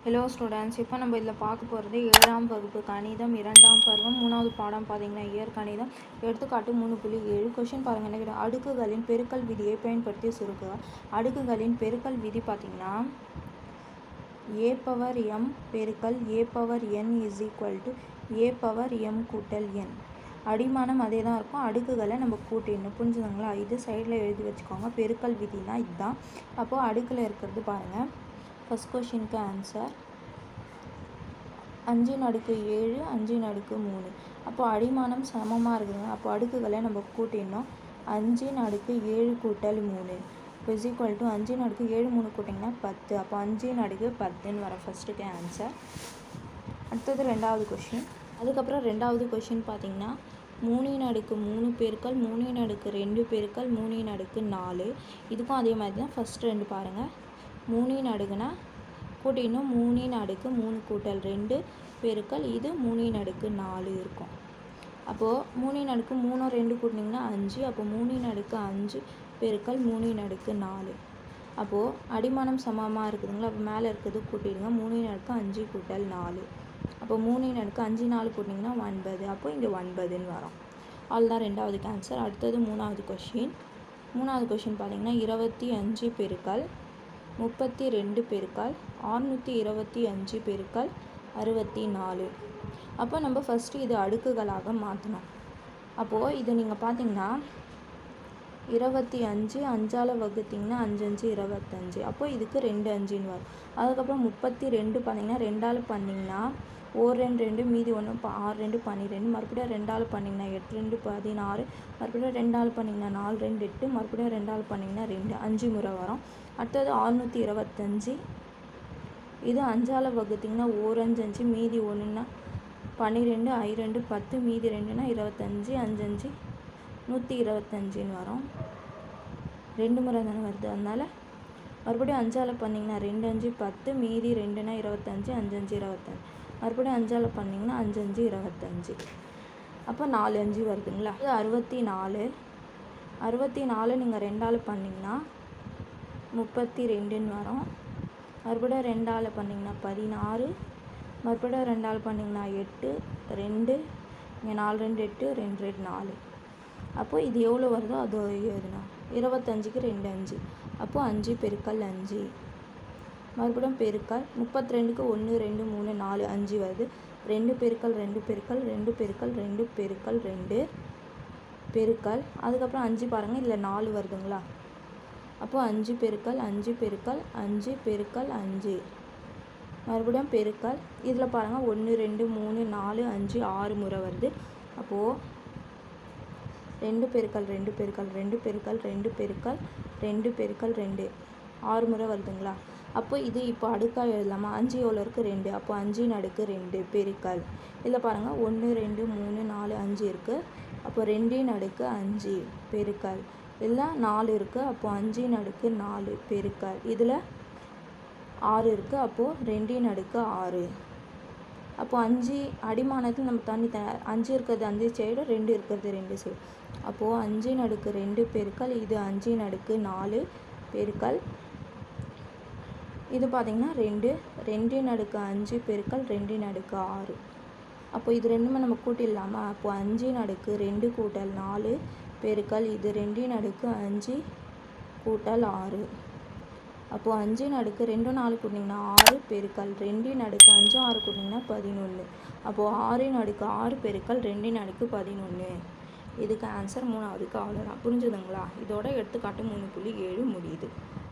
Hello students, இப்போ நம்ம இதில் பார்க்க போகிறது 7ஆம் வகுப்பு கணிதம் 2ஆம் பருவம் 3வது பாடம் பார்த்தீங்கன்னா இயற்கணிதம். எடுத்துக்காட்டு 3.7 கொஷின் பாருங்கள். என்ன கேட்டால் அடுக்குகளின் பெருக்கல் விதியை பயன்படுத்தி சுருக்குக. அடுக்குகளின் பெருக்கல் விதி பார்த்தீங்கன்னா a/m பெருக்கல் a/n is equal to a/m கூட்டல் n. அடிமானம் அதே தான் இருக்கும், அடுக்குகளை நம்ம கூட்டிடணும். புரிஞ்சுதுங்களா? இது சைடில் எழுதி வச்சுக்கோங்க. பெருக்கல் விதினா இதுதான். அப்போது அடுக்கில் இருக்கிறது பாருங்கள். ஃபஸ்ட் கொஷினுக்கு ஆன்சர் 5/7 5/3. அப்போது அடிமானம் சமமாக இருக்குதுங்க. அப்போ அடுக்குகளை நம்ம கூட்டிடணும். 5/7 கூட்டல் 3 இஸ் ஈக்குவல் டு 5/7 3 கூட்டிங்கன்னா 10. அப்போ 5/10 வர ஃபஸ்ட்டுக்கு ஆன்சர். அடுத்தது 2வது கொஷின். அதுக்கப்புறம் 2வது கொஷின் பார்த்திங்கன்னா 3/3 பெருக்கல் 3/2 பெருக்கல் 3/4. இதுக்கும் அதே மாதிரி தான். ஃபஸ்ட்டு 2 பாருங்கள். 3/2 கூட்டிடணும். 3/3 கூட்டல் 2 பெருக்கல் இது 3/4 இருக்கும். அப்போது 3/3 2 கூட்டினீங்கன்னா 5. அப்போ 3/5 பெருக்கல் 3/4. அப்போது அடிமானம் சமமாக இருக்குதுங்களா? அப்போ மேலே இருக்கிறது கூட்டிடுங்க. 3/5 கூட்டல் 4. அப்போ 3/5 4 கூட்டினீங்கன்னா 9. அப்போ இங்கே 9ன்னு வரும். அதுதான் 2வது ஆன்சர். அடுத்தது 3வது கொஷின். 3வது கொஷின் பார்த்திங்கன்னா 25 பெருக்கல் 32 பெருக்கல் 625 பெருக்கல் 64. அப்போ நம்ம ஃபஸ்ட்டு இது அடுக்குகளாக மாற்றணும். அப்போது இது நீங்கள் பார்த்தீங்கன்னா 25 5ஆல் வகுத்திங்கன்னா 5 5 25. அப்போது இதுக்கு 2 5ன்னு வரும். அதுக்கப்புறம் 32 பார்த்தீங்கன்னா 2ஆல் பண்ணிங்கன்னா 1 2 2 மீதி 1 6 2 12. மறுபடியும் 2ஆல் பண்ணிங்கன்னா 8 2 16. மறுபடியும் 2ஆல் பண்ணிங்கன்னா 4 2 8. மறுபடியும் 2ஆல் பண்ணிங்கன்னா 2 5 முறை வரும். அடுத்தது 625. இது 5ஆல் வகுத்திங்கன்னா 1 5 5 மீதி 1ன்னா 12 I 2 10 மீதி 2ன்னா 25 5 5 125ன்னு வரும். 2 முறை தானே வருது, அதனால் மறுபடியும் 5ஆல் பண்ணிங்கன்னா 2 5 10 மீதி 2ன்னா 25 5 5 25. மறுபடியும் 5ஆல் பண்ணிங்கன்னா 5 5 25. அப்போ 4 5 வருதுங்களா? 64 நீங்கள் 2ஆல் பண்ணிங்கன்னா 32ன்னு வரும். மறுபடியும் 2ஆல் பண்ணிங்கன்னா 16. மறுபடியும் 2ஆல் பண்ணிங்கன்னா 8 2 இங்கே 4 2 8 2 2 4. அப்போது இது எவ்வளோ வருதோ அது எழுதணும். 25க்கு 2 5. அப்போது 5 பெருக்கல் 5. மறுபடியும் பெருக்கல் 32க்கு 1 2 3 4 5 வருது. 2 பெருக்கல் 2 பெருக்கல் 2 பெருக்கல் 2 பெருக்கல் 2 பெருக்கல் அதுக்கப்புறம் 5 பாருங்கள், இதில் 4 வருதுங்களா? அப்போது 5 பெருக்கல் 5 பெருக்கல் 5 பெருக்கல் 5 மறுபடியும் பெருக்கல். இதில் பாருங்கள் 1 2 3 4 5 6 முறை வருது. அப்போது 2 பெருக்கல் 2 பெருக்கல் 2 பெருக்கல் 2 பெருக்கல் 2 பெருக்கல் 2 6 முறை வருதுங்களா? அப்போ இது இப்போ அடுக்காக எழுதலாமா? 5 எவ்வளோ இருக்குது? 2. அப்போ 5/2 பெருக்கல். இதில் பாருங்கள் 1 2 3 4 5 இருக்குது. அப்போ 2/5 பெருக்கல். இதில் 4 இருக்குது. அப்போது 5/4 பெருக்கல். இதில் 6 இருக்குது. அப்போது 2/6. அப்போது 5 அடிமானத்தில் நம்ம தண்ணி 5 இருக்கிறது 5 சைடு 2 இருக்கிறது 2 சைடு. அப்போது 5/2 பெருக்கல் இது 5/4 பெருக்கல் இது பார்த்திங்கன்னா 2 2/5 பெருக்கல் 2/6. அப்போ இது ரெண்டுமே நம்ம கூட்டிடலாமா? அப்போது 5/2 கூட்டல் 4 பெருக்கல் இது 2/5 கூட்டல் 6. அப்போது 5/2 4 கூட்டிங்கன்னா 6 பெருக்கல் 2/5 6 கூட்டிங்கன்னா 11. அப்போது 6/6 பெருக்கல் 2/11. இதுக்கு ஆன்சர் 3வதுக்கு அவ்வளோதான். புரிஞ்சுதுங்களா? இதோட எடுத்துக்காட்டு 3.7 முடியுது.